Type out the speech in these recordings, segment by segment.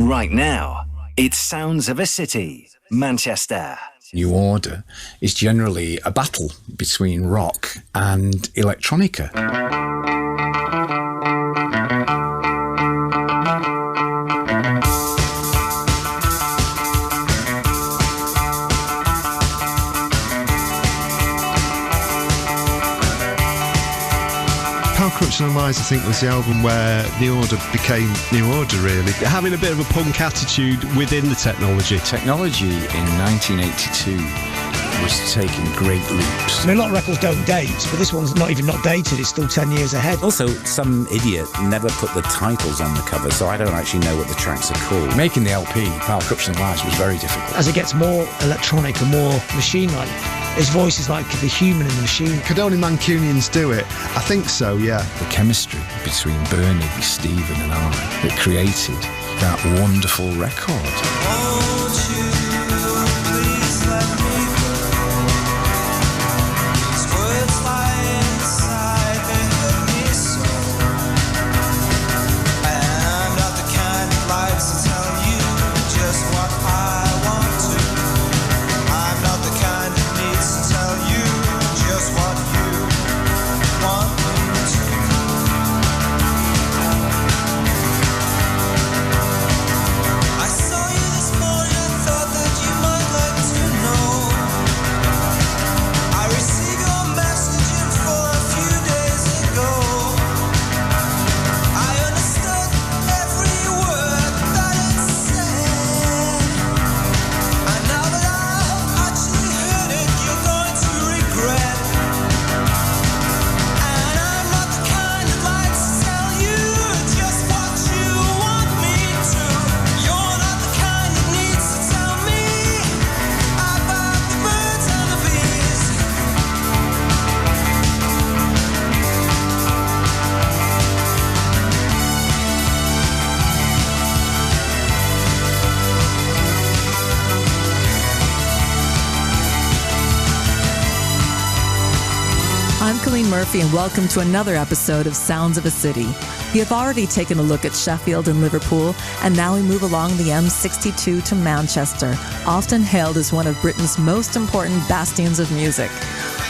Right now, it's Sounds of a City, Manchester. New Order is generally a battle between rock and electronica. Corruption and Lies, I think, was the album where New Order became New Order, really. Having a bit of a punk attitude within the technology. Technology in 1982 was taking great leaps. I mean, a lot of records don't date, but this one's not dated, it's still 10 years ahead. Also, some idiot never put the titles on the cover, so I don't actually know what the tracks are called. Making the LP, Power, Corruption and Lies, was very difficult. As it gets more electronic and more machine-like, his voice is like the human in the machine. Could only Mancunians do it? I think so, yeah. The chemistry between Bernie, Stephen and I that created that wonderful record. Won't you please let me go? These words lie inside me, hurt me so. I'm not the kind that likes to tell you just what I want to. I'm not the kind that needs to tell you just what you want me to. I saw you this morning, I thought that you might like to know. I received your message in full a few days ago. I understood every word that it said. And now that I've actually heard it, you're going to regret. And I'm not the kind that likes to tell you just what you want me to. You're not the kind that needs to tell me about the birds and the bees. I'm Colleen Murphy, and welcome to another episode of Sounds of a City. We have already taken a look at Sheffield and Liverpool, and now we move along the M62 to Manchester, often hailed as one of Britain's most important bastions of music.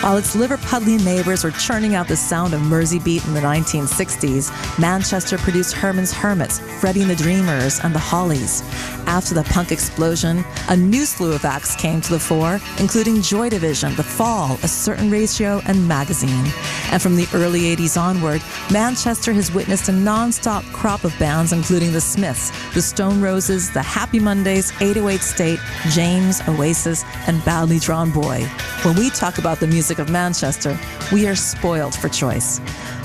While its Liverpudlian neighbours were churning out the sound of Merseybeat in the 1960s, Manchester produced Herman's Hermits, Freddie and the Dreamers, and the Hollies. After the punk explosion, a new slew of acts came to the fore, including Joy Division, The Fall, A Certain Ratio, and Magazine. And from the early 80s onward, Manchester has witnessed a non-stop crop of bands, including The Smiths, The Stone Roses, The Happy Mondays, 808 State, James, Oasis, and Badly Drawn Boy. When we talk about the music of Manchester, we are spoiled for choice.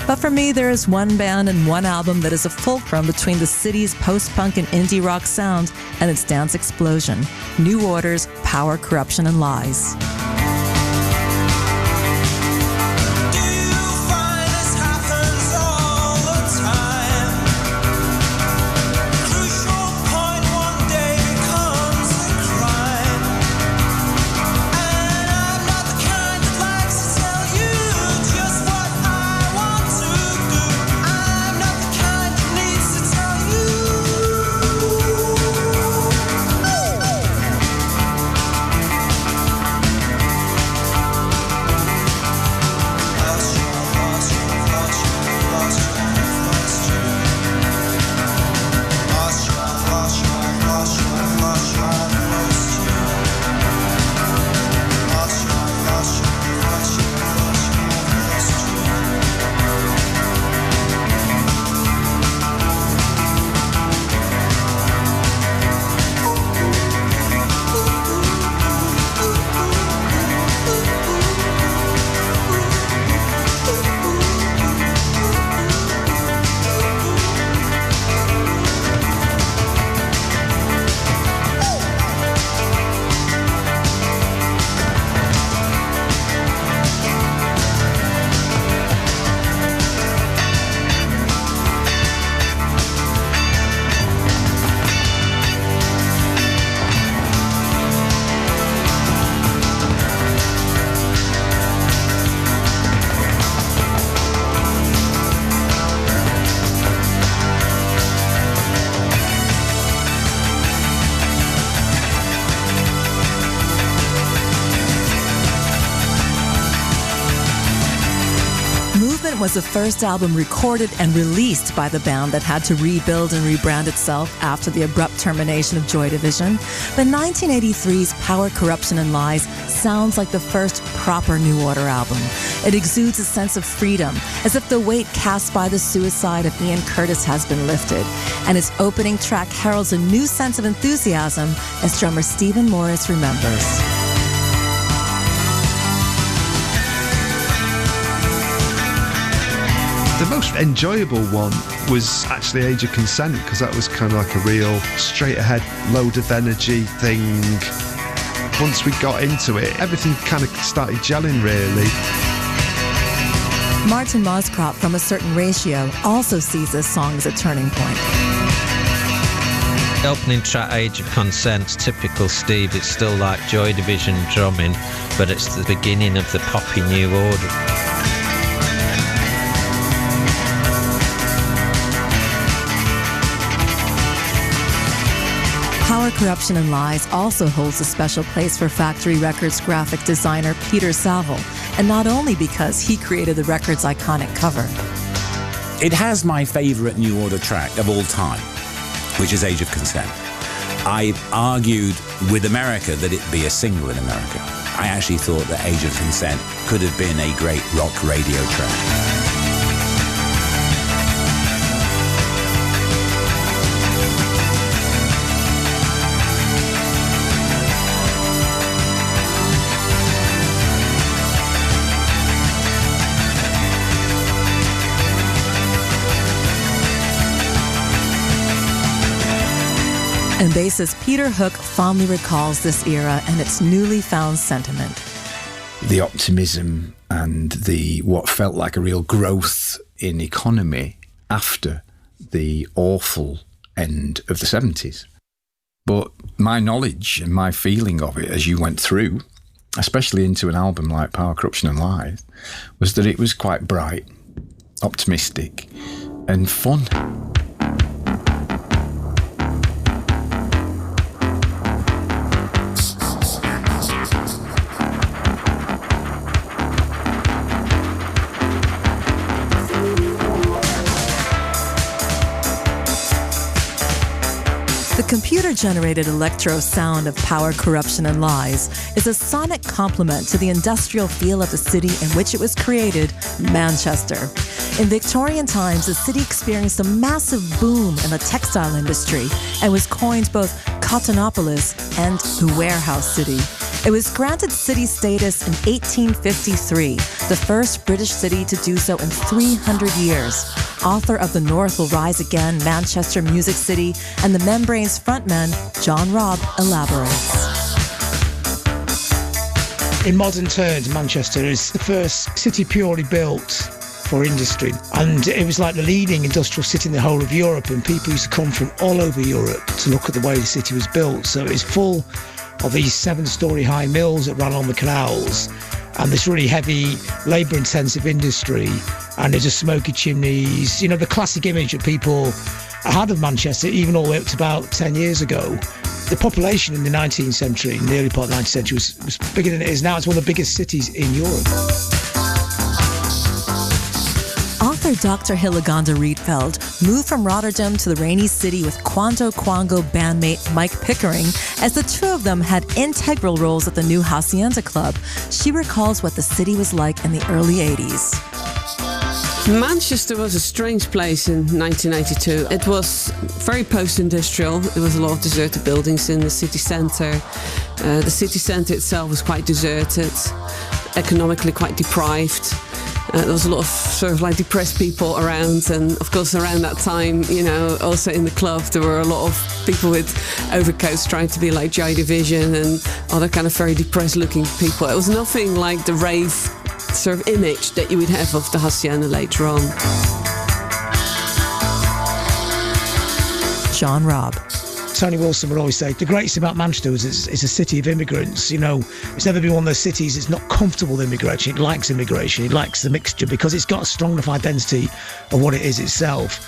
But for me, there is one band and one album that is a fulcrum between the city's post-punk and indie rock sound and its dance explosion: New Order's Power, Corruption and Lies. Do you find this happens all the time? Crucial point one day becomes a crime. And I'm not the kind that likes to tell you just what I want to do. I'm not the kind that needs to tell you. was the first album recorded and released by the band that had to rebuild and rebrand itself after the abrupt termination of Joy Division. But 1983's Power, Corruption and Lies sounds like the first proper New Order album. It exudes a sense of freedom, as if the weight cast by the suicide of Ian Curtis has been lifted. And its opening track heralds a new sense of enthusiasm as drummer Stephen Morris remembers. The most enjoyable one was actually Age of Consent, because that was kind of like a real straight ahead, load of energy thing. Once we got into it, everything kind of started gelling, really. Martin Moscrop from A Certain Ratio also sees this song as a turning point. The opening track, Age of Consent's typical Steve. It's still like Joy Division drumming, but it's the beginning of the poppy New Order. Power, Corruption and Lies also holds a special place for Factory Records graphic designer Peter Saville, and not only because he created the record's iconic cover. It has my favourite New Order track of all time, which is Age of Consent. I argued with America that it be a single in America. I actually thought that Age of Consent could have been a great rock radio track. And bassist Peter Hook fondly recalls this era and its newly found sentiment. The optimism and what felt like a real growth in economy after the awful end of the 70s. But my knowledge and my feeling of it as you went through, especially into an album like Power, Corruption and Lies, was that it was quite bright, optimistic and fun. The computer-generated electro sound of Power, Corruption and Lies is a sonic complement to the industrial feel of the city in which it was created, Manchester. In Victorian times, the city experienced a massive boom in the textile industry and was coined both Cottonopolis and the Warehouse City. It was granted city status in 1853, the first British city to do so in 300 years. Author of The North Will Rise Again, Manchester Music City, and The Membranes frontman, John Robb, elaborates. In modern terms, Manchester is the first city purely built for industry. And it was like the leading industrial city in the whole of Europe, and people used to come from all over Europe to look at the way the city was built. So it was full of these 7-storey high mills that ran on the canals, and this really heavy labour-intensive industry, and there's just smoky chimneys. You know, the classic image that people had of Manchester, even all the way up to about 10 years ago. The population in the 19th century, in the early part of the 19th century, was bigger than it is now. It's one of the biggest cities in Europe. Author Dr. Hilaganda Rietveld moved from Rotterdam to the rainy city with Quanto Quango bandmate Mike Pickering, as the two of them had integral roles at the new Hacienda Club. She recalls what the city was like in the early 80s. Manchester was a strange place in 1982. It was very post-industrial. There was a lot of deserted buildings in the city centre. The city centre itself was quite deserted, economically quite deprived. There was a lot of sort of like depressed people around, and of course around that time, you know, also in the club there were a lot of people with overcoats trying to be like Joy Division and other kind of very depressed looking people. It was nothing like the rave sort of image that you would have of the Hacienda later on. John Robb. Tony Wilson would always say, the greatest about Manchester is it's a city of immigrants. You know, it's never been one of those cities that's not comfortable with immigration. It likes immigration. It likes the mixture because it's got a strong enough identity of what it is itself.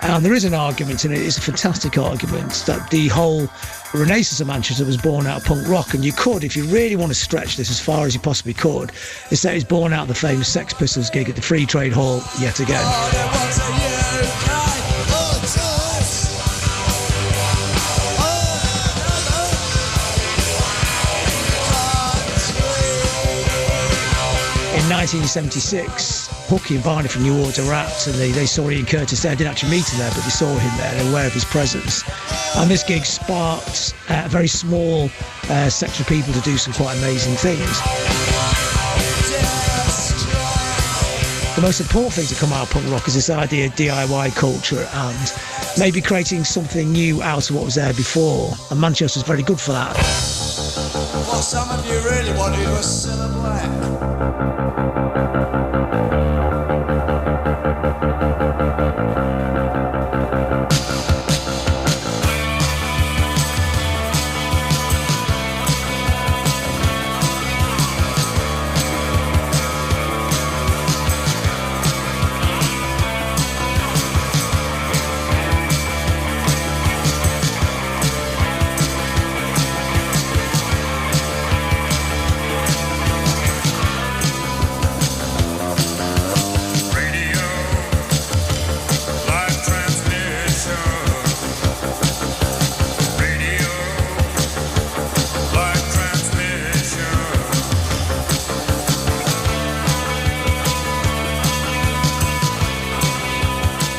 And there is an argument, and it is a fantastic argument, that the whole Renaissance of Manchester was born out of punk rock. And you could, if you really want to stretch this as far as you possibly could, is that it's born out of the famous Sex Pistols gig at the Free Trade Hall yet again. In 1976, Hooky and Barney from New Order were at, and they saw Ian Curtis there. Didn't actually meet him there, but they saw him there. They were aware of his presence. And this gig sparked a very small section of people to do some quite amazing things. The most important thing to come out of punk rock is this idea of DIY culture and maybe creating something new out of what was there before. And Manchester's very good for that. What some of you really wanted was silhouette.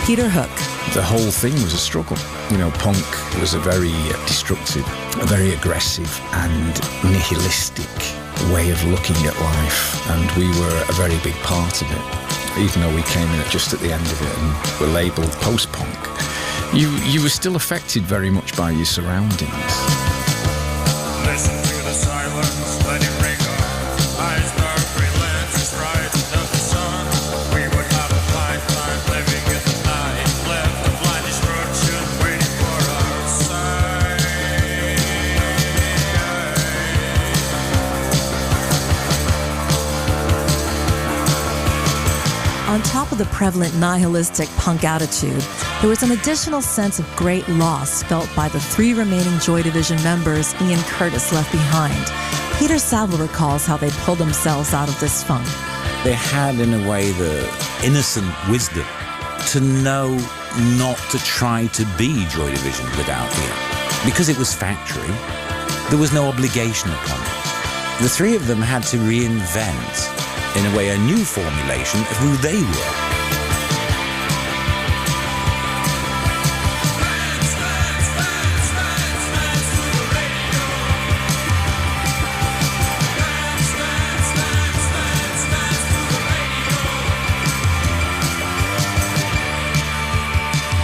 Peter Hook. The whole thing was a struggle. You know, punk was a very destructive, a very aggressive and nihilistic way of looking at life, and we were a very big part of it. Even though we came in just at the end of it and were labelled post-punk, you were still affected very much by your surroundings. Listen to the silence, let it ring on. Iceberg freelance is right of the sun. We would have a fine time living in the night. Left the blind destruction waiting for our sight. On top of the prevalent nihilistic punk attitude, there was an additional sense of great loss felt by the three remaining Joy Division members Ian Curtis left behind. Peter Saville recalls how they pulled themselves out of this funk. They had, in a way, the innocent wisdom to know not to try to be Joy Division without Ian. Because it was factory, there was no obligation upon them. The three of them had to reinvent, in a way, a new formulation of who they were.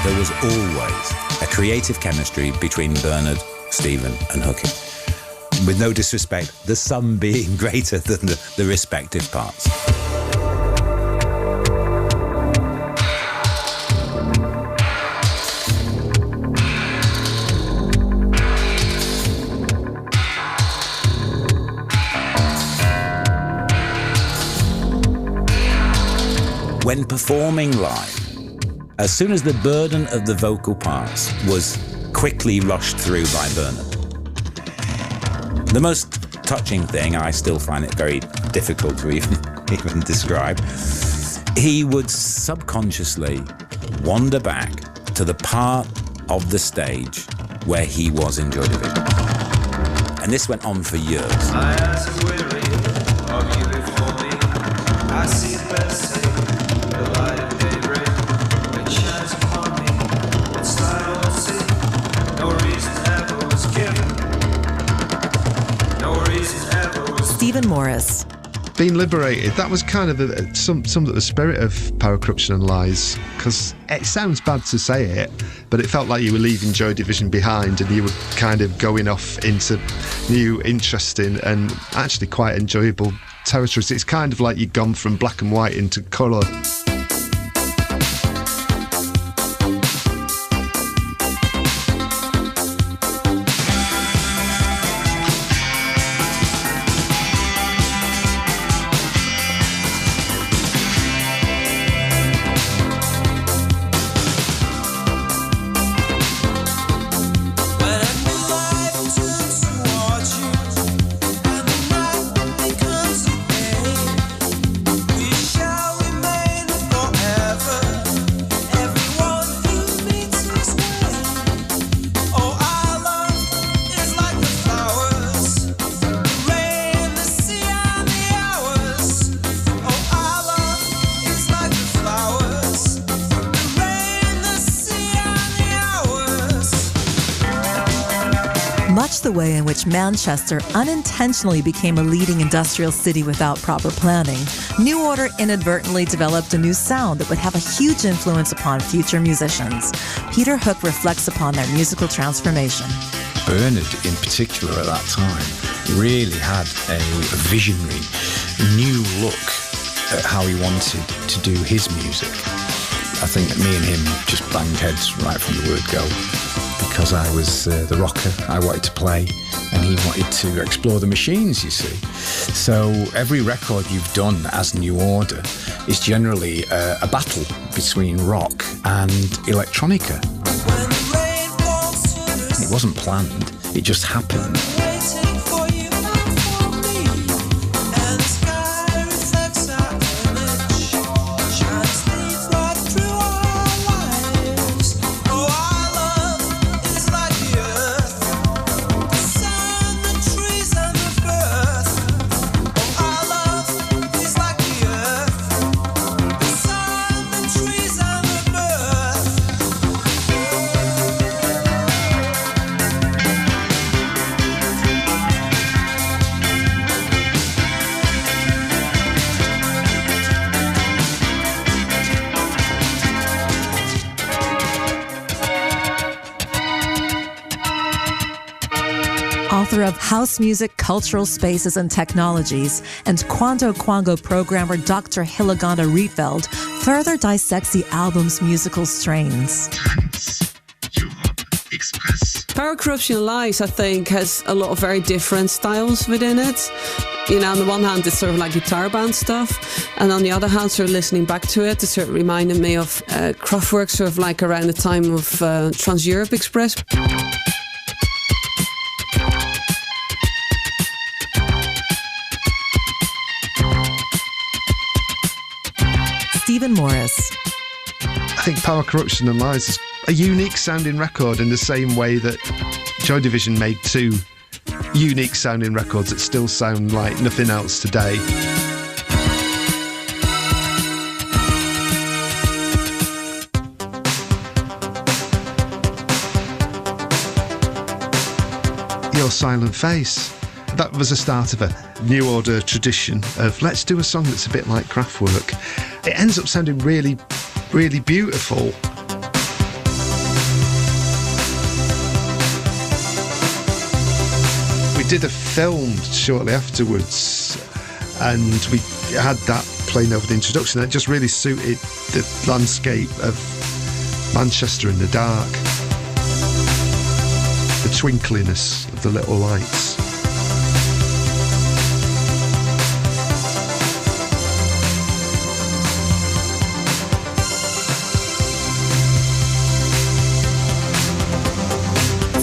There was always a creative chemistry between Bernard, Stephen and Hooky. With no disrespect, the sum being greater than the respective parts. When performing live, as soon as the burden of the vocal parts was quickly rushed through by Bernard, the most touching thing, I still find it very difficult to even describe, he would subconsciously wander back to the part of the stage where he was in Joy Division. And this went on for years. I am weary of you before me. I see the best thing, the light of daybreak. It shines upon me. It's light on sea. No reason ever was given. No reason ever was. Stephen Morris. Being liberated, that was kind of some of the spirit of Power, Corruption and Lies, because it sounds bad to say it, but it felt like you were leaving Joy Division behind and you were kind of going off into new, interesting and actually quite enjoyable territories. It's kind of like you'd gone from black and white into colour. Much the way in which Manchester unintentionally became a leading industrial city without proper planning, New Order inadvertently developed a new sound that would have a huge influence upon future musicians. Peter Hook reflects upon their musical transformation. Bernard, in particular, at that time, really had a visionary, new look at how he wanted to do his music. I think that me and him just banged heads right from the word go, because I was the rocker, I wanted to play, and he wanted to explore the machines, you see. So every record you've done as New Order is generally a battle between rock and electronica. It wasn't planned, it just happened. Author of House Music, Cultural Spaces and Technologies, and Quando Quango programmer Dr. Hilaganda Rietveld further dissects the album's musical strains. Power, Corruption and Lies, I think, has a lot of very different styles within it. You know, on the one hand, it's sort of like guitar band stuff, and on the other hand, sort of listening back to it sort of reminded me of Kraftwerk, sort of like around the time of Trans-Europe Express. Stephen Morris. I think Power, Corruption and Lies is a unique sounding record in the same way that Joy Division made two unique sounding records that still sound like nothing else today. Your Silent Face. That was the start of a New Order tradition of let's do a song that's a bit like Kraftwerk. It ends up sounding really, really beautiful. We did a film shortly afterwards, and we had that playing over the introduction. It just really suited the landscape of Manchester in the dark, the twinkliness of the little lights.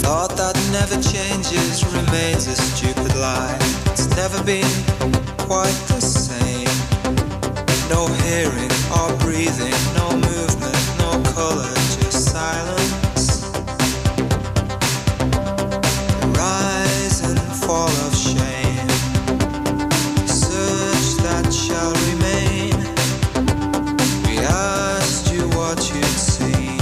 Thought that never changes, remains a stupid lie. It's never been quite the same. No hearing or breathing, no movement, no colour, just silence. The rise and fall of shame, search that shall remain. We asked you what you'd seen.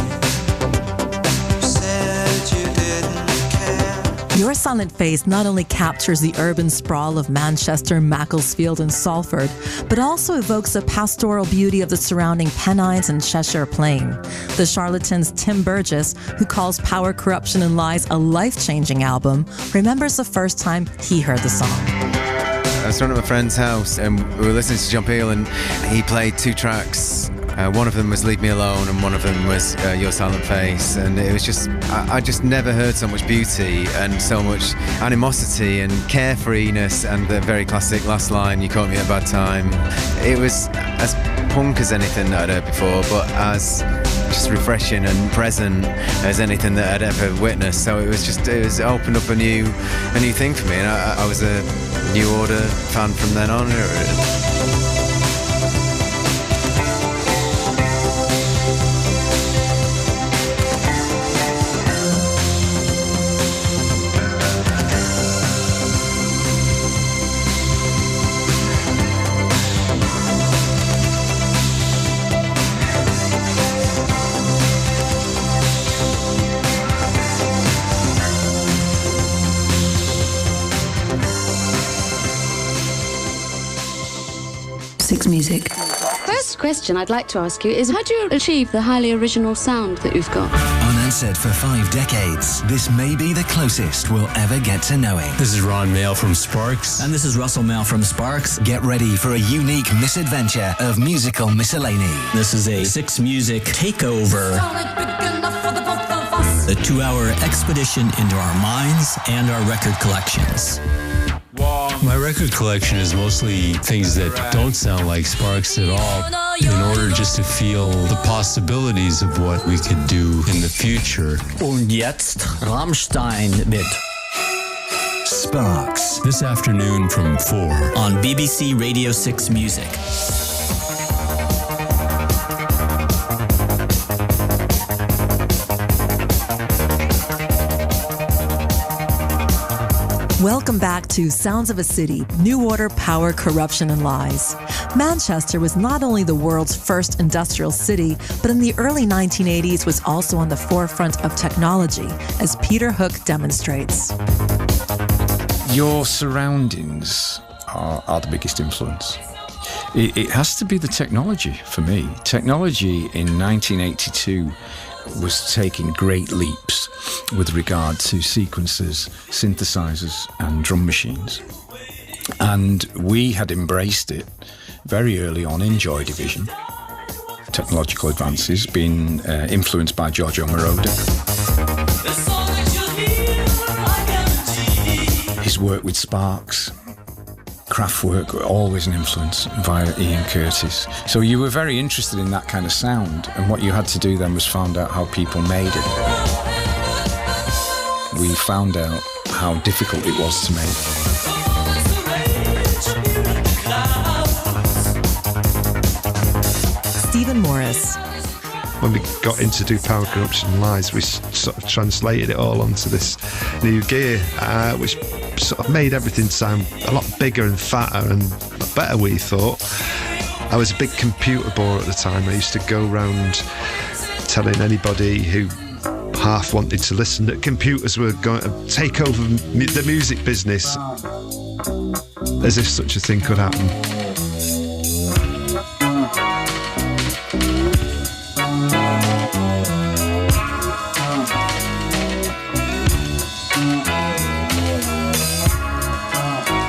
You said you didn't. Your Silent Face not only captures the urban sprawl of Manchester, Macclesfield and Salford, but also evokes the pastoral beauty of the surrounding Pennines and Cheshire Plain. The Charlatan's Tim Burgess, who calls Power, Corruption and Lies a life-changing album, remembers the first time he heard the song. I was at my friend's house and we were listening to John Peel, and he played two tracks. One of them was Leave Me Alone and one of them was Your Silent Face, and it was just, I just never heard so much beauty and so much animosity and carefreeness, and the very classic last line, you caught me at a bad time. It was as punk as anything that I'd heard before, but as just refreshing and present as anything that I'd ever witnessed. So it opened up a new thing for me, and I was a New Order fan from then on. 6 Music. First question I'd like to ask you is, how do you achieve the highly original sound that you've got? Unanswered for 5 decades, this may be the closest we'll ever get to knowing. This is Ron Mail from Sparks. And this is Russell Mail from Sparks. Get ready for a unique misadventure of musical miscellany. This is a 6 Music takeover. A 2-hour expedition into our minds and our record collections. My record collection is mostly things that don't sound like Sparks at all, in order just to feel the possibilities of what we could do in the future. Und jetzt Rammstein mit Sparks. This afternoon from 4 on BBC Radio 6 Music. Welcome back to Sounds of a City, New Order, Power, Corruption and Lies. Manchester was not only the world's first industrial city, but in the early 1980s was also on the forefront of technology, as Peter Hook demonstrates. Your surroundings are the biggest influence. It has to be the technology for me. Technology in 1982 was taking great leaps with regard to sequencers, synthesizers and drum machines. And we had embraced it very early on in Joy Division. Technological advances being influenced by Giorgio Moroder. His work with Sparks, Kraftwerk were always an influence via Ian Curtis. So you were very interested in that kind of sound, and what you had to do then was find out how people made it. We found out how difficult it was to make. Stephen Morris. When we got in to do Power, Corruption and Lies, we sort of translated it all onto this new gear, which sort of made everything sound a lot bigger and fatter and better, we thought. I was a big computer bore at the time. I used to go around telling anybody who half wanted to listen that computers were going to take over the music business, as if such a thing could happen.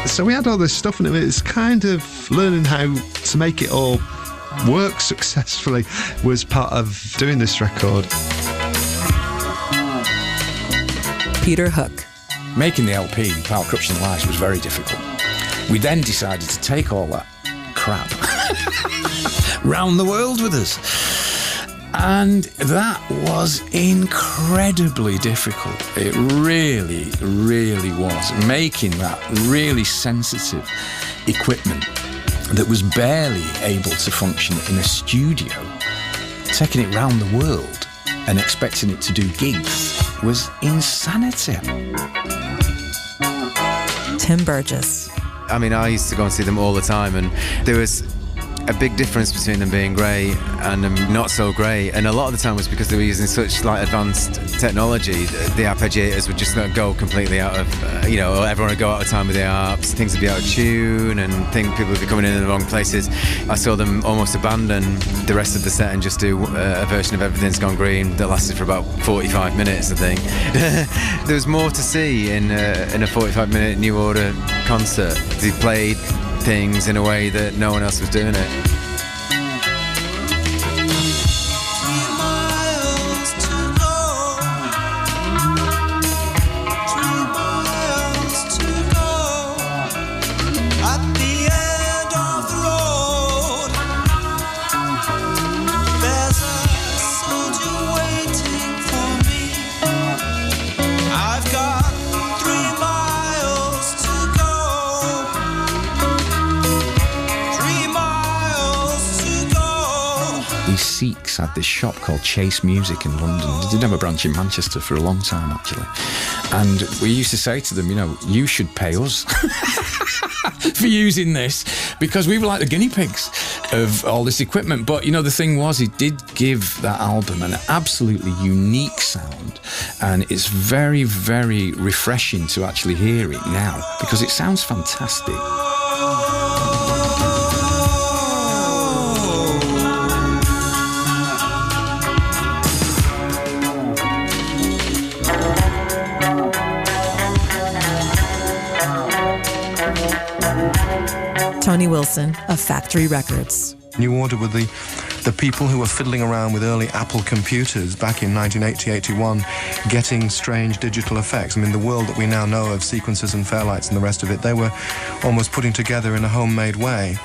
So we had all this stuff, and it's kind of learning how to make it all work successfully was part of doing this record. Peter Hook. Making the LP, Power, Corruption and Lies, was very difficult. We then decided to take all that crap round the world with us. And that was incredibly difficult. It really, really was. Making that really sensitive equipment that was barely able to function in a studio, taking it round the world and expecting it to do gigs was insanity. Tim Burgess. I mean, I used to go and see them all the time, and there was a big difference between them being great and not so great, and a lot of the time was because they were using such advanced technology. The arpeggiators would just not go completely out of, everyone would go out of time with the arps, things would be out of tune, and people would be coming in the wrong places. I saw them almost abandon the rest of the set and just do a version of Everything's Gone Green that lasted for about 45 minutes, I think. There was more to see in a 45-minute New Order concert. They played things in a way that no one else was doing it. Sikhs had this shop called Chase Music in London. They did have a branch in Manchester for a long time, actually. And we used to say to them, you should pay us for using this, because we were like the guinea pigs of all this equipment. But, the thing was, it did give that album an absolutely unique sound. And it's very, very refreshing to actually hear it now, because it sounds fantastic. Tony Wilson of Factory Records. New Order were the people who were fiddling around with early Apple computers back in 1980-81, getting strange digital effects. I mean, the world that we now know of sequencers and fairlights and the rest of it, they were almost putting together in a homemade way.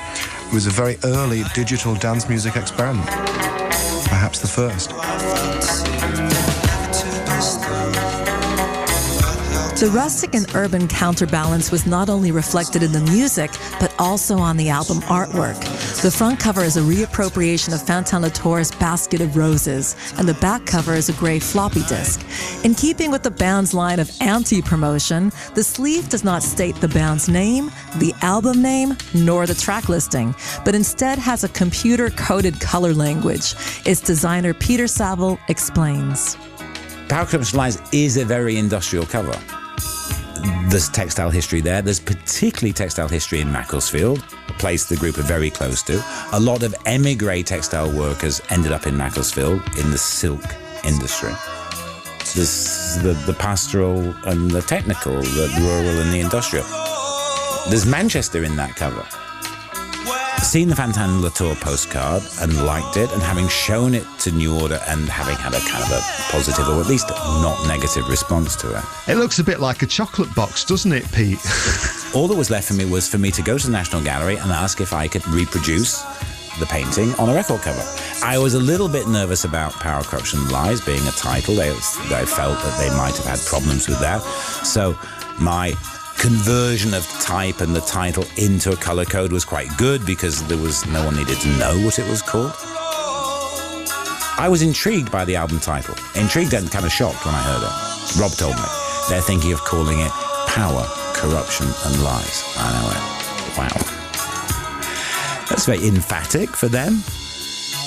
It was a very early digital dance music experiment, perhaps the first. The rustic and urban counterbalance was not only reflected in the music, but also on the album artwork. The front cover is a reappropriation of Fantin Latour's Basket of Roses, and the back cover is a grey floppy disk. In keeping with the band's line of anti-promotion, the sleeve does not state the band's name, the album name, nor the track listing, but instead has a computer-coded color language. Its designer Peter Saville explains. Power, Corruption, Lies is a very industrial cover. There's textile history there. There's particularly textile history in Macclesfield, a place the group are very close to. A lot of emigre textile workers ended up in Macclesfield in the silk industry. There's the pastoral and the technical, the rural and the industrial. There's Manchester in that cover. Seen the Fantin Latour postcard and liked it, and having shown it to New Order and having had a kind of a positive or at least not negative response to it. It looks a bit like a chocolate box, doesn't it, Pete? All that was left for me was for me to go to the National Gallery and ask if I could reproduce the painting on a record cover. I was a little bit nervous about Power, Corruption, Lies being a title. I felt that they might have had problems with that. So my conversion of type and the title into a color code was quite good because no one needed to know what it was called. I was intrigued by the album title. Intrigued and kind of shocked when I heard it. Rob told me they're thinking of calling it Power, Corruption and Lies. I know it. Wow. That's very emphatic for them.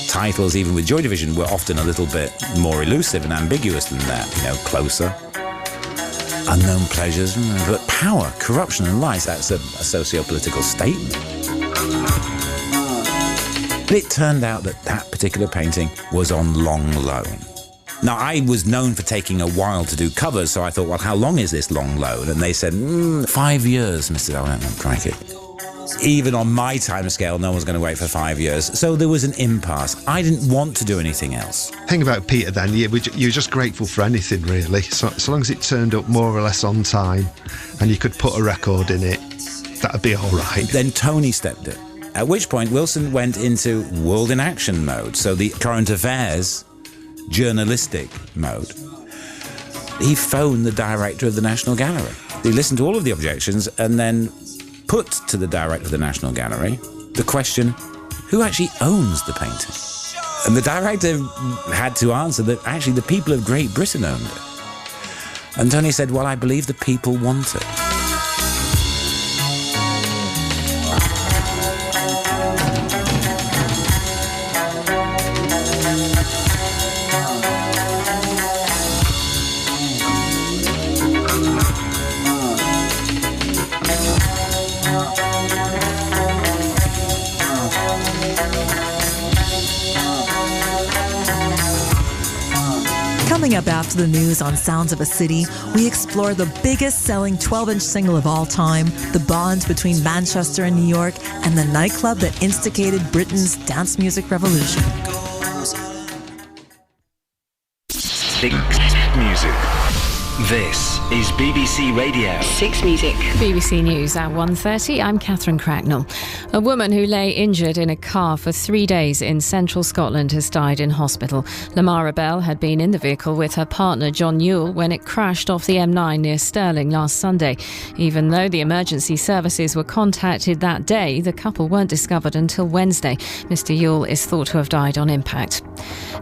Titles, even with Joy Division, were often a little bit more elusive and ambiguous than that. Closer. Unknown Pleasures, but Power, Corruption and Lies, that's a socio-political statement. But it turned out that particular painting was on long loan. Now, I was known for taking a while to do covers, so I thought, well, how long is this long loan? And they said, 5 years, Mr. Allen. Crikey. Even on my time scale, no one's going to wait for 5 years. So there was an impasse. I didn't want to do anything else. Thing about Peter then, you're just grateful for anything, really. So long as it turned up more or less on time and you could put a record in it, that'd be all right. Then Tony stepped in, at which point Wilson went into world in action mode, so the current affairs journalistic mode. He phoned the director of the National Gallery. He listened to all of the objections and then put to the director of the National Gallery the question, who actually owns the painting? And the director had to answer that actually the people of Great Britain owned it. And Tony said, well, I believe the people want it. Coming up after the news on Sounds of a City, we explore the biggest selling 12-inch single of all time, the bond between Manchester and New York, and the nightclub that instigated Britain's dance music revolution. Big music. This is BBC Radio 6 Music. BBC News at 1:30. I'm Catherine Cracknell. A woman who lay injured in a car for 3 days in central Scotland has died in hospital. Lamara Bell had been in the vehicle with her partner John Newell when it crashed off the M9 near Stirling last Sunday. Even though the emergency services were contacted that day, the couple weren't discovered until Wednesday. Mr. Newell is thought to have died on impact.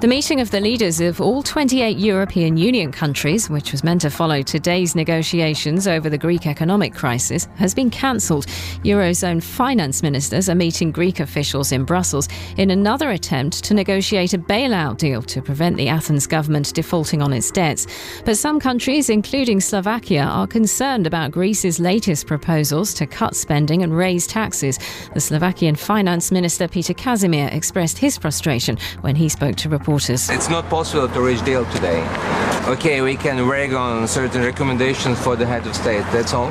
The meeting of the leaders of all 28 European Union countries, which was meant to follow today's negotiations over the Greek economic crisis, has been cancelled. Eurozone finance ministers are meeting Greek officials in Brussels in another attempt to negotiate a bailout deal to prevent the Athens government defaulting on its debts. But some countries, including Slovakia, are concerned about Greece's latest proposals to cut spending and raise taxes. The Slovakian finance minister Peter Kazimir expressed his frustration when he spoke to reporters. It's not possible to reach deal today. Okay, we can rag on certain recommendations for the head of state, that's all.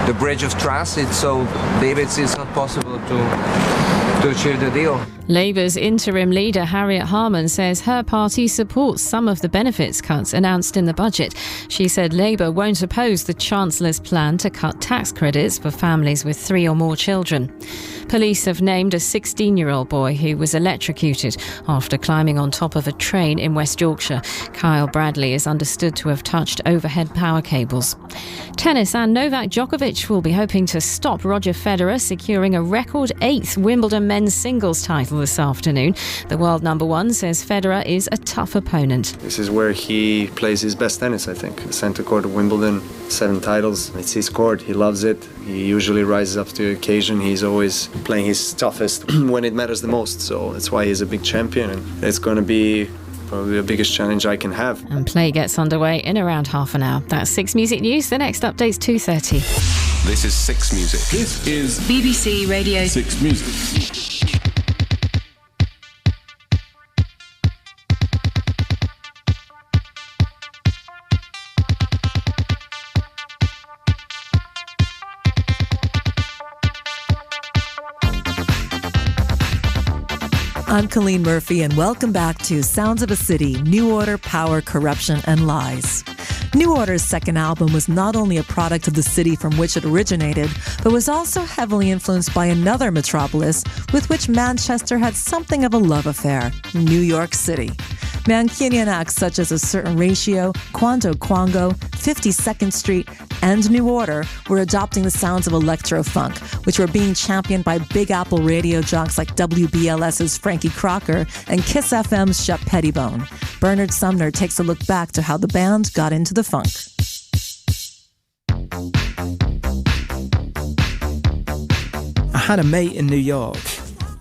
the bridge of trust. So maybe it's not possible to achieve the deal. Labour's interim leader Harriet Harman says her party supports some of the benefits cuts announced in the budget. She said Labour won't oppose the Chancellor's plan to cut tax credits for families with 3 or more children. Police have named a 16-year-old boy who was electrocuted after climbing on top of a train in West Yorkshire. Kyle Bradley is understood to have touched overhead power cables. Tennis, and Novak Djokovic will be hoping to stop Roger Federer securing a record 8th Wimbledon men's singles title this afternoon. The world number 1 says Federer is a tough opponent. This is where he plays his best tennis, I think. The centre court of Wimbledon, 7 titles. It's his court. He loves it. He usually rises up to the occasion. He's always playing his toughest when it matters the most. So that's why he's a big champion. And it's going to be probably the biggest challenge I can have. And play gets underway in around half an hour. That's 6 Music News. The next update's 2:30. This is 6 Music. This is BBC Radio 6 Music. I'm Colleen Murphy, and welcome back to Sounds of a City, New Order, Power, Corruption, and Lies. New Order's second album was not only a product of the city from which it originated, but was also heavily influenced by another metropolis with which Manchester had something of a love affair, New York City. Mancunian acts such as A Certain Ratio, Quanto Quango, 52nd Street, and New Order were adopting the sounds of electro-funk, which were being championed by Big Apple radio jocks like WBLS's Frankie Crocker and Kiss FM's Shep Pettibone. Bernard Sumner takes a look back to how the band got into the funk. I had a mate in New York.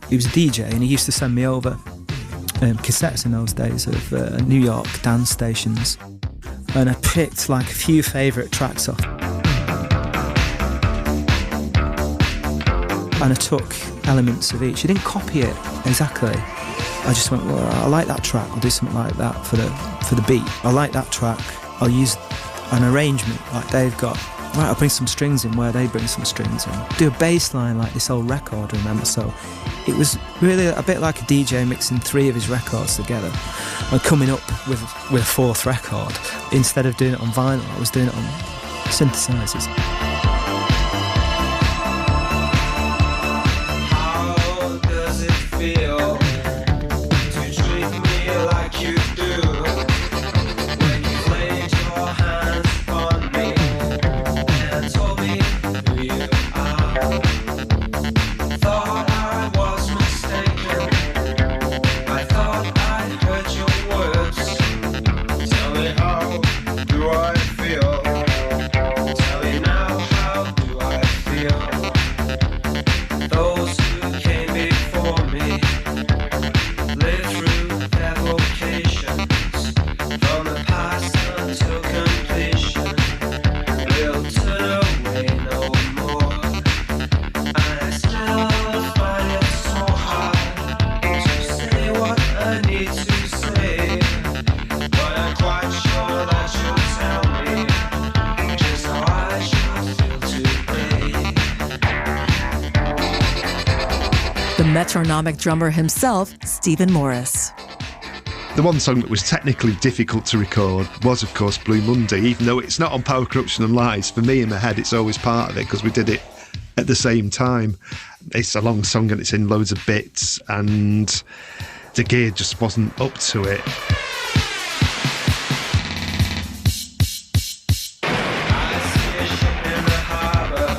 He was a DJ, and he used to send me over cassettes in those days of New York dance stations, and I picked like a few favourite tracks off, and I took elements of each. I didn't copy it exactly. I just went, well, I like that track, I'll do something like that for the beat. I like that track, I'll use an arrangement like they've got. Right, I'll bring some strings in where they bring some strings in. Do a bass line like this old record, remember? So it was really a bit like a DJ mixing 3 of his records together and coming up with a 4th record. Instead of doing it on vinyl, I was doing it on synthesizers. How does it feel to treat me like you do when you laid your hands on me and told me who you are? Thought I was mistaken. I thought I heard your words. Tell me, how do I feel? Tell me now, how do I feel? Those who came before me lived through their vocations from the past until completion. Will turn away no more, and I still find it so hard to say what I need to say. But I'm quite sure that you'll tell me just how I should feel today. The metronomic drummer himself, Stephen Morris. The one song that was technically difficult to record was, of course, Blue Monday, even though it's not on Power, Corruption and Lies. For me, in my head, it's always part of it because we did it at the same time. It's a long song and it's in loads of bits, and the gear just wasn't up to it. I see a ship in the harbour.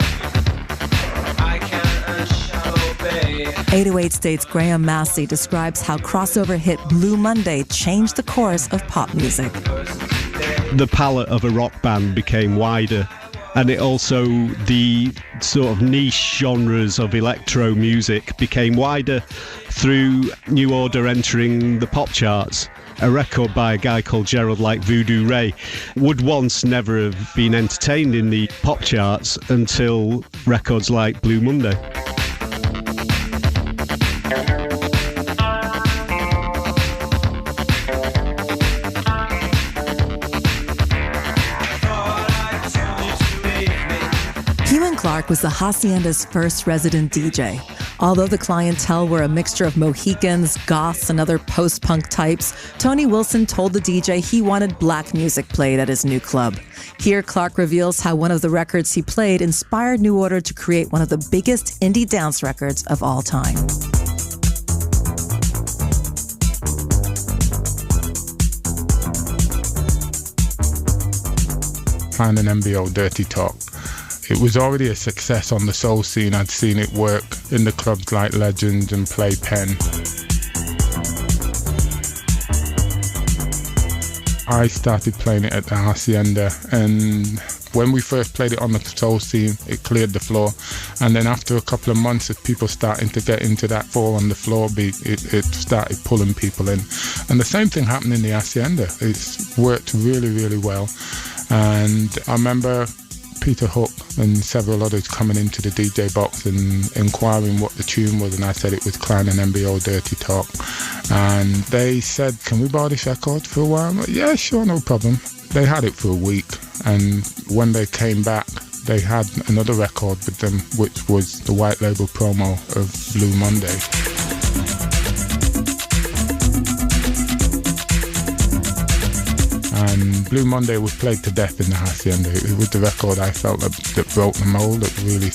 I can shall obey. 808 State's Graham Massey describes how crossover hit Blue Monday changed the course of pop music. The palette of a rock band became wider, and it also, the sort of niche genres of electro music became wider through New Order entering the pop charts. A record by a guy called Gerald like Voodoo Ray would once never have been entertained in the pop charts until records like Blue Monday. Stephen Clark was the Hacienda's first resident DJ. Although the clientele were a mixture of Mohicans, goths, and other post-punk types, Tony Wilson told the DJ he wanted black music played at his new club. Here, Clark reveals how one of the records he played inspired New Order to create one of the biggest indie dance records of all time. Plan an MBO Dirty Talk. It was already a success on the soul scene. I'd seen it work in the clubs like Legends and Playpen. I started playing it at the Hacienda, and when we first played it on the soul scene, it cleared the floor. And then after a couple of months of people starting to get into that 4 on the floor beat, it started pulling people in. And the same thing happened in the Hacienda. It's worked really, really well. And I remember Peter Hook and several others coming into the DJ box and inquiring what the tune was, and I said it was Klein and MBO Dirty Talk. And they said, can we borrow this record for a while? I'm like, yeah, sure, no problem. They had it for a week, and when they came back, they had another record with them, which was the white label promo of Blue Monday. And Blue Monday was played to death in the Hacienda. It was the record I felt that broke the mold, that really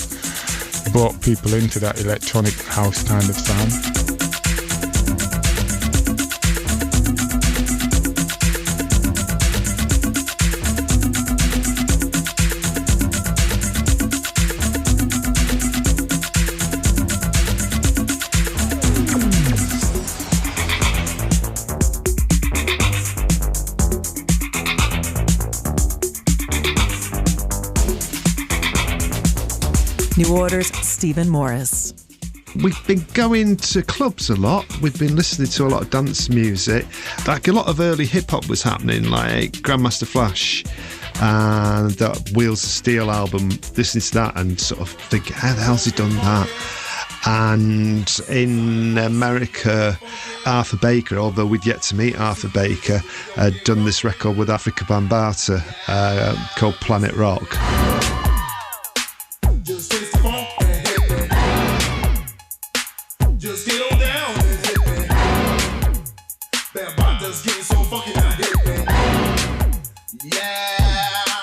brought people into that electronic house kind of sound. New Order's Stephen Morris. We've been going to clubs a lot. We've been listening to a lot of dance music. Like a lot of early hip-hop was happening, like Grandmaster Flash and that Wheels of Steel album. Listening to that and sort of thinking, how the hell's he done that? And in America, Arthur Baker, although we'd yet to meet Arthur Baker, had done this record with Afrika Bambaataa called Planet Rock.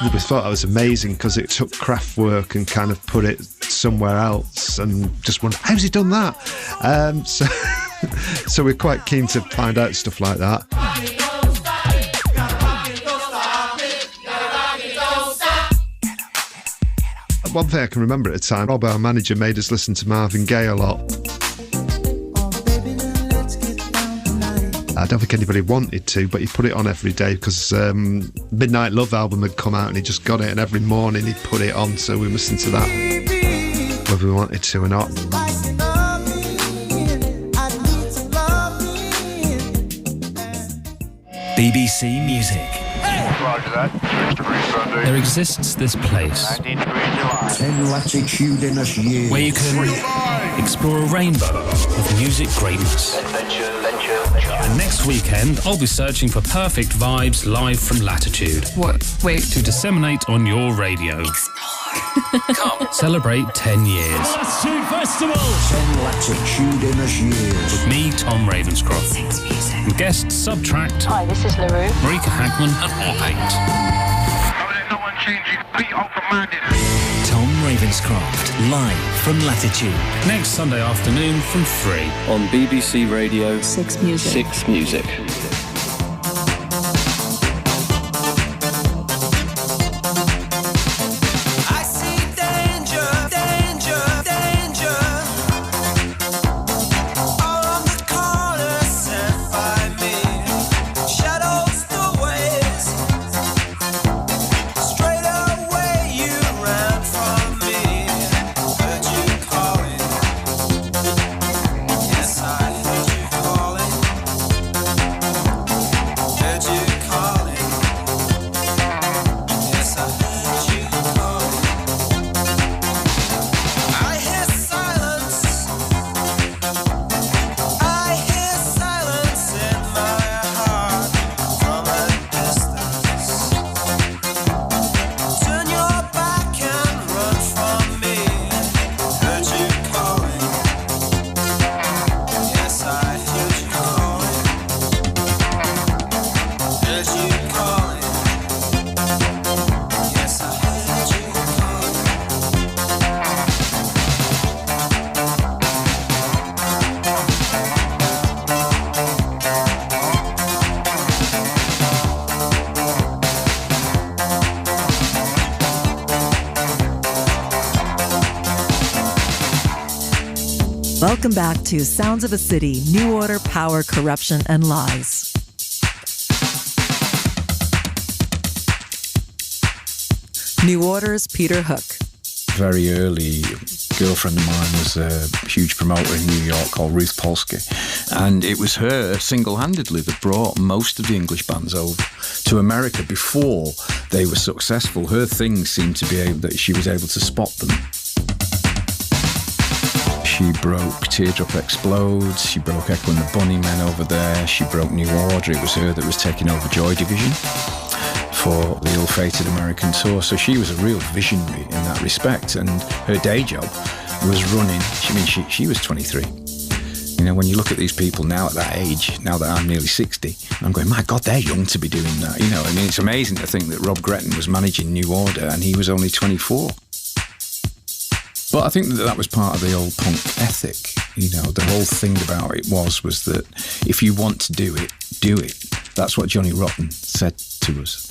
I thought that was amazing because it took Kraftwerk and kind of put it somewhere else, and just wondered, how's he done that? So we're quite keen to find out stuff like that. One thing I can remember at the time, Rob, our manager, made us listen to Marvin Gaye a lot. I don't think anybody wanted to, but he put it on every day because Midnight Love album had come out and he just got it, and every morning he'd put it on, so we listened to that whether we wanted to or not. BBC Music. Roger that. There exists this place 10 latitude in us years where you can explore a rainbow of music greatness. And next weekend, I'll be searching for perfect vibes live from Latitude. What? Wait. To disseminate on your radio. Come, celebrate 10 years. Latitude Festival! 10 latitude in us years. With me, Tom Ravenscroft. 6 Music. And guest Subtract. Hi, this is LaRue. Marika Hagman and Warpaint. Tom Ravenscroft, live from Latitude. Next Sunday afternoon from 3. On BBC Radio 6 Music. 6 Music. Welcome back to Sounds of a City, New Order, Power, Corruption, and Lies. New Order's Peter Hook. Very early, a girlfriend of mine was a huge promoter in New York called Ruth Polsky, and it was her single-handedly that brought most of the English bands over to America before they were successful. Her thing seemed to be that she was able to spot them. She broke Teardrop Explodes, she broke Echo and the Bunnymen over there, she broke New Order. It was her that was taking over Joy Division for the ill-fated American tour. So she was a real visionary in that respect, and her day job was running. She was 23. You know, when you look at these people now at that age, now that I'm nearly 60, I'm going, my God, they're young to be doing that. You know, I mean, it's amazing to think that Rob Gretton was managing New Order and he was only 24. But I think that was part of the old punk ethic. You know, the whole thing about it was that if you want to do it, do it. That's what Johnny Rotten said to us.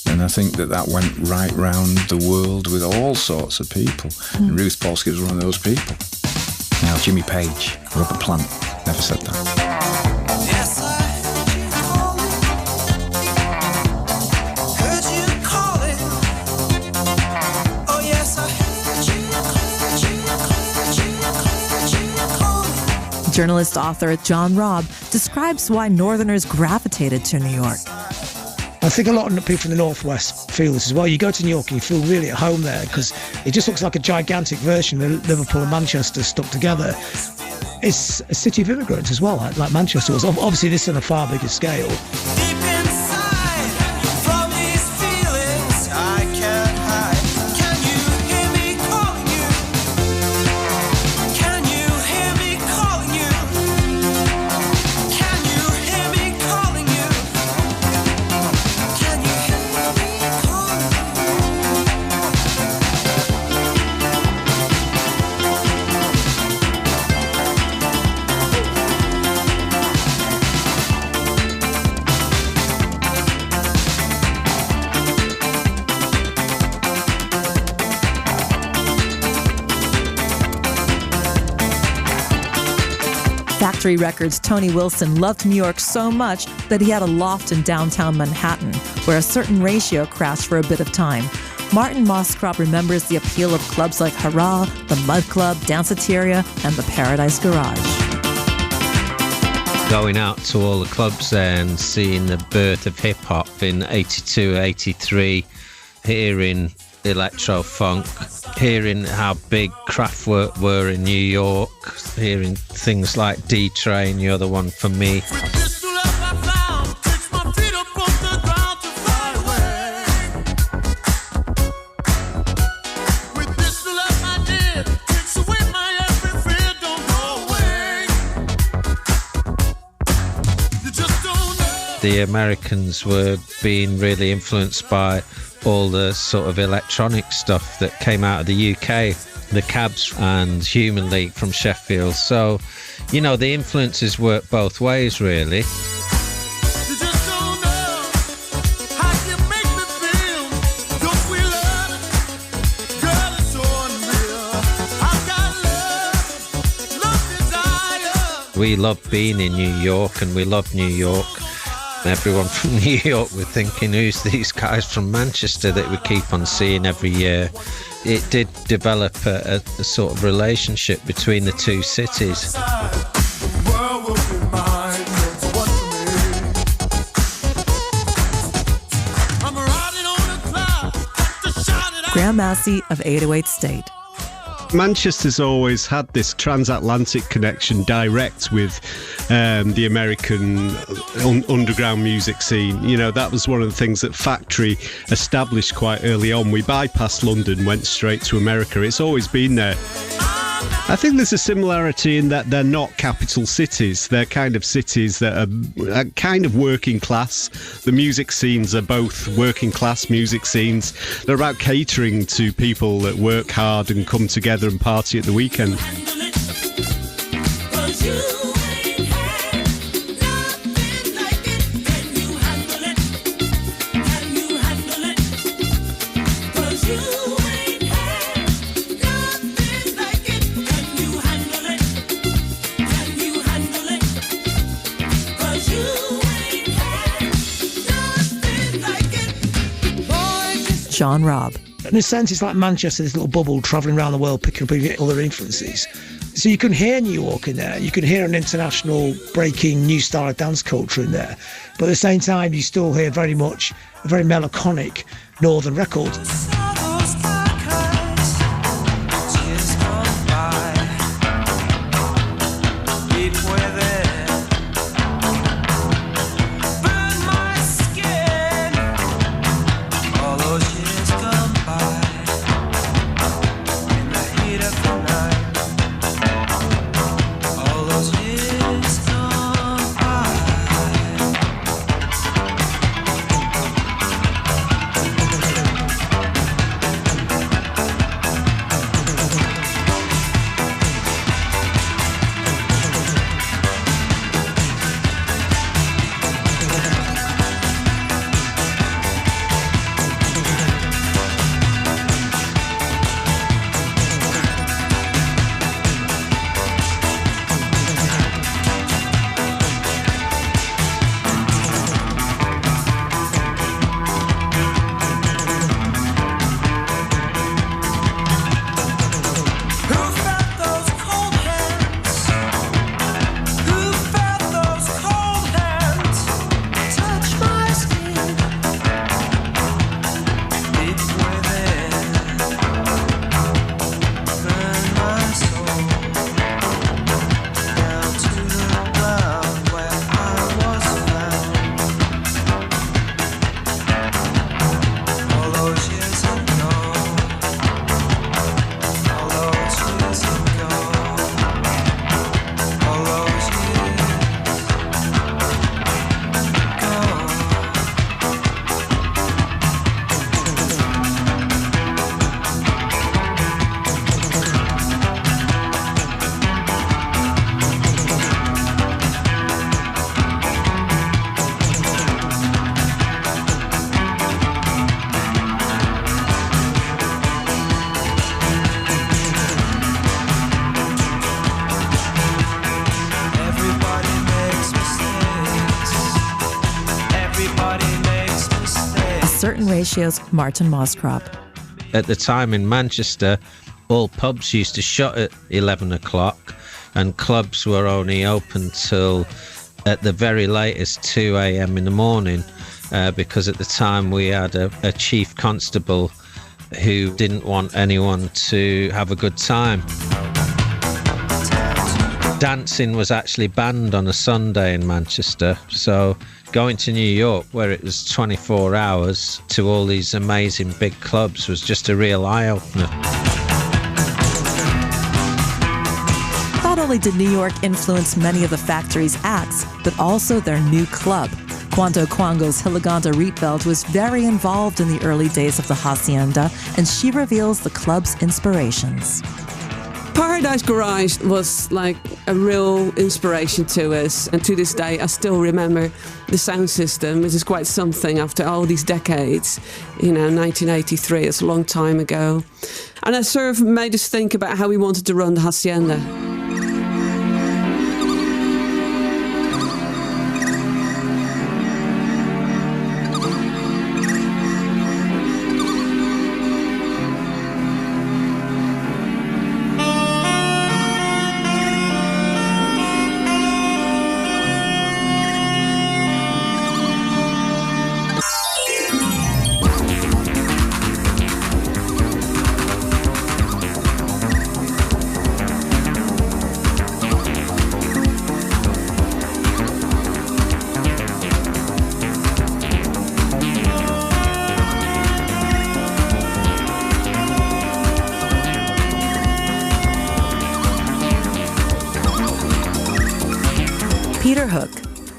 And I think that went right round the world with all sorts of people. And Ruth Polsky was one of those people. Now, Jimmy Page, Robert Plant, never said that. Journalist author John Robb describes why Northerners gravitated to New York. I think a lot of people in the Northwest feel this as well. You go to New York and you feel really at home there because it just looks like a gigantic version of Liverpool and Manchester stuck together. It's a city of immigrants as well, like Manchester was. Obviously, this is on a far bigger scale. Factory Records' Tony Wilson loved New York so much that he had a loft in downtown Manhattan, where a certain ratio crashed for a bit of time. Martin Moscrop remembers the appeal of clubs like Hurrah, the Mud Club, Danceteria, and the Paradise Garage. Going out to all the clubs there and seeing the birth of hip-hop in 82, 83, hearing electro funk, hearing how big Kraftwerk were in New York, hearing things like D-Train, You're the One for Me. The Americans were being really influenced by all the sort of electronic stuff that came out of the UK, the Cabs and Human League from Sheffield. So, you know, the influences work both ways, really. We love being in New York and we love New York. Everyone from New York were thinking, who's these guys from Manchester that we keep on seeing every year? It did develop a sort of relationship between the two cities. Graham Massey of 808 State. Manchester's always had this transatlantic connection direct with the American underground music scene. You know, that was one of the things that Factory established quite early on. We bypassed London, went straight to America. It's always been there. I think there's a similarity in that they're not capital cities. They're kind of cities that are kind of working class. The music scenes are both working class music scenes. They're about catering to people that work hard and come together and party at the weekend. John Robb. In a sense, it's like Manchester, this little bubble travelling around the world, picking up other influences. So you can hear New York in there. You can hear an international breaking new style of dance culture in there. But at the same time, you still hear very much a very melancholic northern record. Certain Ratio's Martin Moscrop. At the time in Manchester, all pubs used to shut at 11 o'clock and clubs were only open till at the very latest 2 a.m. in the morning because at the time we had a chief constable who didn't want anyone to have a good time. Dancing was actually banned on a Sunday in Manchester, so going to New York where it was 24 hours to all these amazing big clubs was just a real eye-opener. Not only did New York influence many of the factory's acts, but also their new club. Quanto Quango's Hilaganda Rietveld was very involved in the early days of the Hacienda, and she reveals the club's inspirations. Paradise Garage was like a real inspiration to us, and to this day I still remember the sound system, which is quite something after all these decades. 1983, it's a long time ago. And it sort of made us think about how we wanted to run the Hacienda.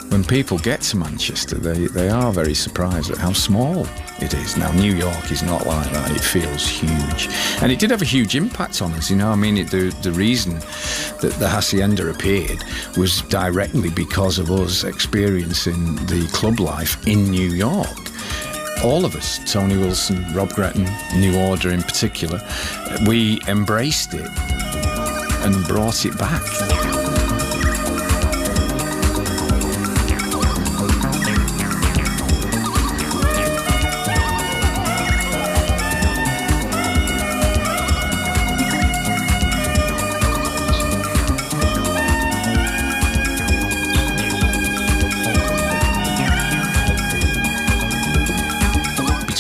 When people get to Manchester, they are very surprised at how small it is. Now, New York is not like that. It feels huge. And it did have a huge impact on us, the reason that the Hacienda appeared was directly because of us experiencing the club life in New York. All of us, Tony Wilson, Rob Gretton, New Order in particular, we embraced it and brought it back.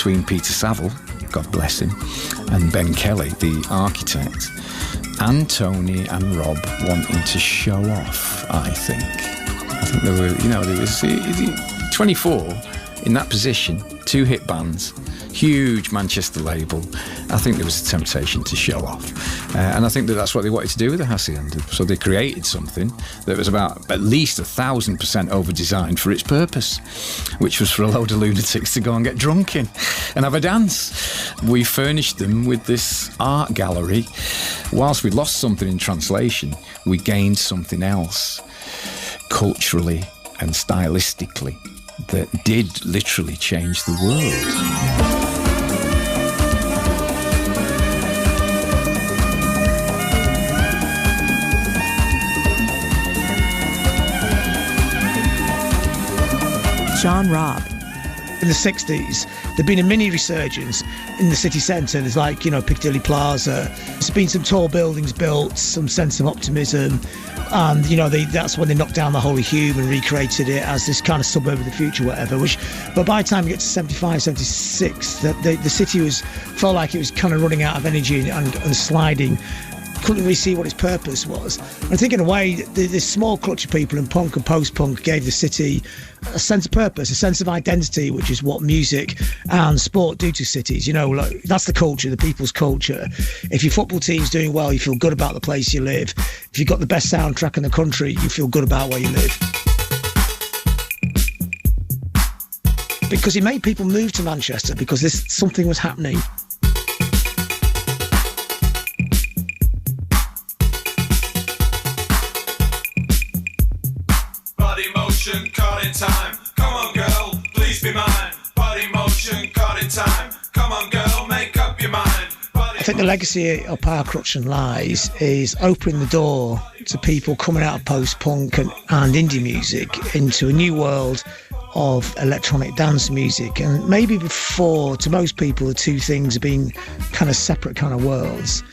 between Peter Saville, God bless him, and Ben Kelly, the architect, and Tony and Rob wanting to show off, I think. I think there was 24 in that position, 2 hit bands, huge Manchester label. I think there was a temptation to show off. And I think that's what they wanted to do with the Hacienda. So they created something that was about at least 1,000% over-designed for its purpose, which was for a load of lunatics to go and get drunk in and have a dance. We furnished them with this art gallery. Whilst we lost something in translation, we gained something else, culturally and stylistically, that did literally change the world. John Robb. In the 60s, there'd been a mini resurgence in the city centre. There's Piccadilly Plaza. There's been some tall buildings built, some sense of optimism. And, that's when they knocked down the Holy Hume and recreated it as this kind of suburb of the future, whatever. But by the time you get to 75, 76, the city felt like it was kind of running out of energy and sliding. Couldn't really see what its purpose was. I think in a way, this small clutch of people in punk and post-punk gave the city a sense of purpose, a sense of identity, which is what music and sport do to cities. That's the culture, the people's culture. If your football team's doing well, you feel good about the place you live. If you've got the best soundtrack in the country, you feel good about where you live. Because it made people move to Manchester because something was happening. Caught in time, come on girl, please be mine. Body motion, caught in time, come on girl, make up your mind. I think the legacy of Power Corruption Lies is opening the door to people coming out of post-punk and indie music into a new world of electronic dance music. And maybe before, to most people, the two things have been kind of separate kind of worlds.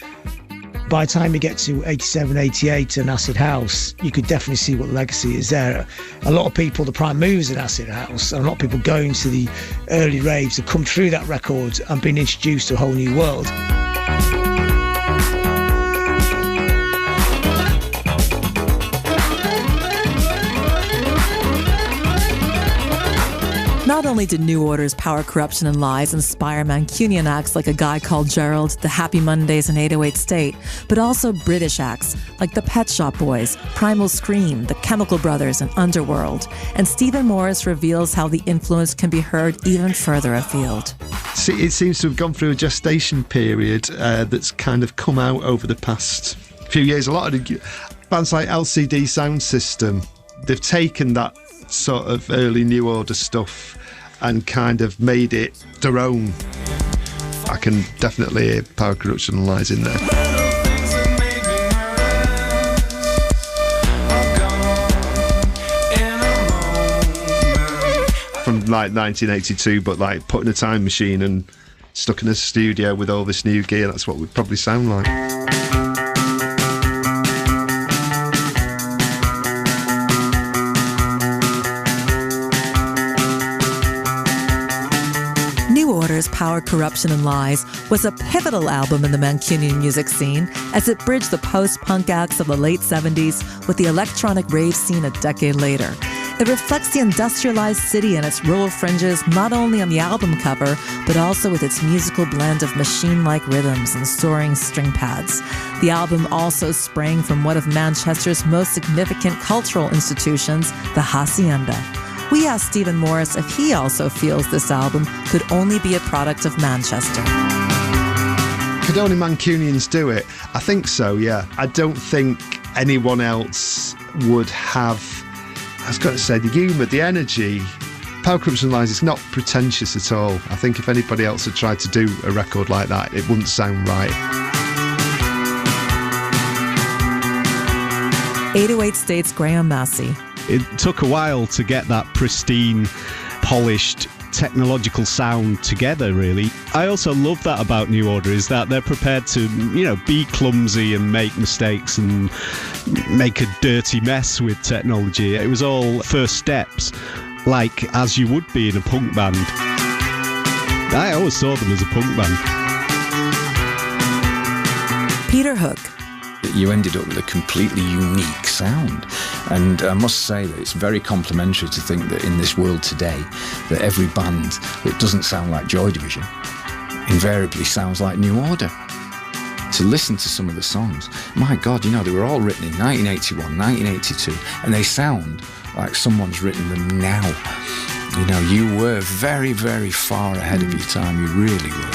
By the time you get to 87, 88 and Acid House, you could definitely see what the legacy is there. A lot of people, the prime movers in Acid House, and a lot of people going to the early raves have come through that record and been introduced to a whole new world. Not only did New Order's Power, Corruption and Lies inspire Mancunian acts like A Guy Called Gerald, The Happy Mondays and 808 State, but also British acts like the Pet Shop Boys, Primal Scream, the Chemical Brothers and Underworld. And Stephen Morris reveals how the influence can be heard even further afield. See, it seems to have gone through a gestation period that's kind of come out over the past few years. A lot of the bands like LCD Sound System, they've taken that sort of early New Order stuff and kind of made it their own. I can definitely hear Power, Corruption and Lies in there. From like 1982, but like put in a time machine and stuck in a studio with all this new gear, that's what we'd probably sound like. Power, Corruption and Lies was a pivotal album in the Mancunian music scene as it bridged the post-punk acts of the late 70s with the electronic rave scene a decade later. It reflects the industrialized city and its rural fringes not only on the album cover, but also with its musical blend of machine-like rhythms and soaring string pads. The album also sprang from one of Manchester's most significant cultural institutions, the Hacienda. We asked Stephen Morris if he also feels this album could only be a product of Manchester. Could only Mancunians do it? I think so, yeah. I don't think anyone else would have, I was going to say, the humour, the energy. Power, Corruption and Lies is not pretentious at all. I think if anybody else had tried to do a record like that, it wouldn't sound right. 808 State's Graham Massey. It took a while to get that pristine, polished, technological sound together, really. I also love that about New Order, is that they're prepared to, be clumsy and make mistakes and make a dirty mess with technology. It was all first steps, like as you would be in a punk band. I always saw them as a punk band. Peter Hook. You ended up with a completely unique sound. And I must say that it's very complimentary to think that in this world today, that every band that doesn't sound like Joy Division invariably sounds like New Order. To listen to some of the songs, my God, you know, they were all written in 1981, 1982, and they sound like someone's written them now. You know, you were very, very far ahead of your time. You really were.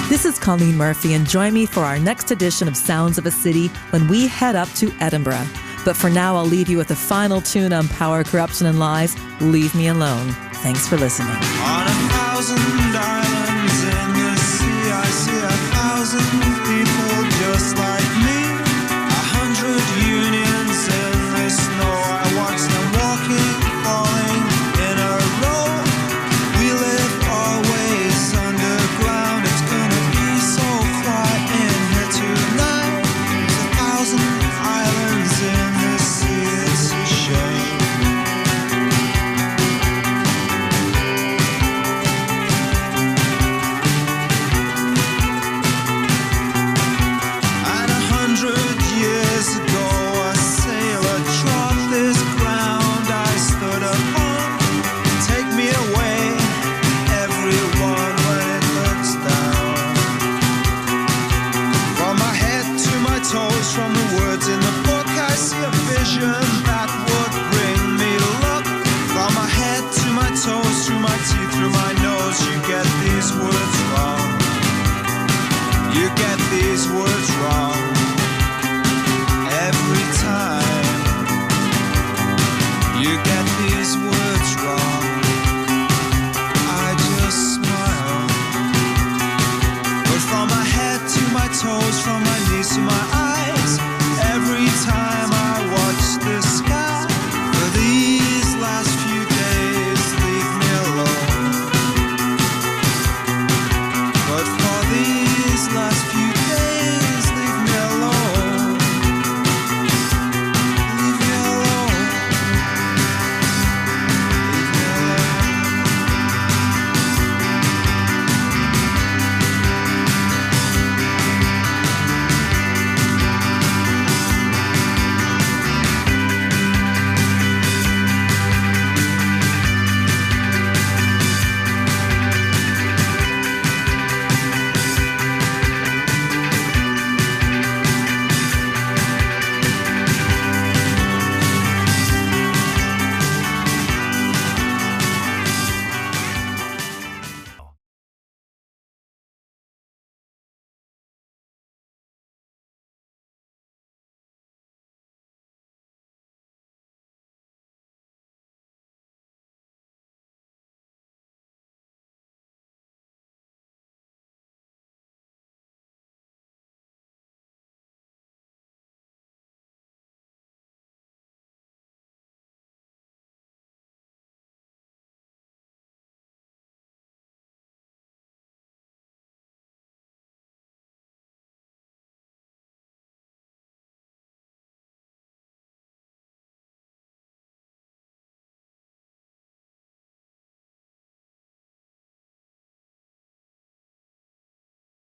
This is Colleen Murphy, and join me for our next edition of Sounds of a City when we head up to Edinburgh. But for now, I'll leave you with a final tune on Power, Corruption and Lies, Leave Me Alone. Thanks for listening. On 1,000 islands in the sea, I see 1,000 people just like me. 100 unions in the snow, I watch them walking, falling in a row. We live always underground, it's gonna be so quiet in here tonight. There's 1,000 islands in the sea, it's a shame. And 100 years ago, a sailor trod this ground I stood upon. Take me away, everyone, when it looks down. From my head to my toes, from the words in the book, I see a vision that would bring me luck. From my head to my toes, through my teeth, through my nose, you get these words wrong. You get these words wrong every time. You get these words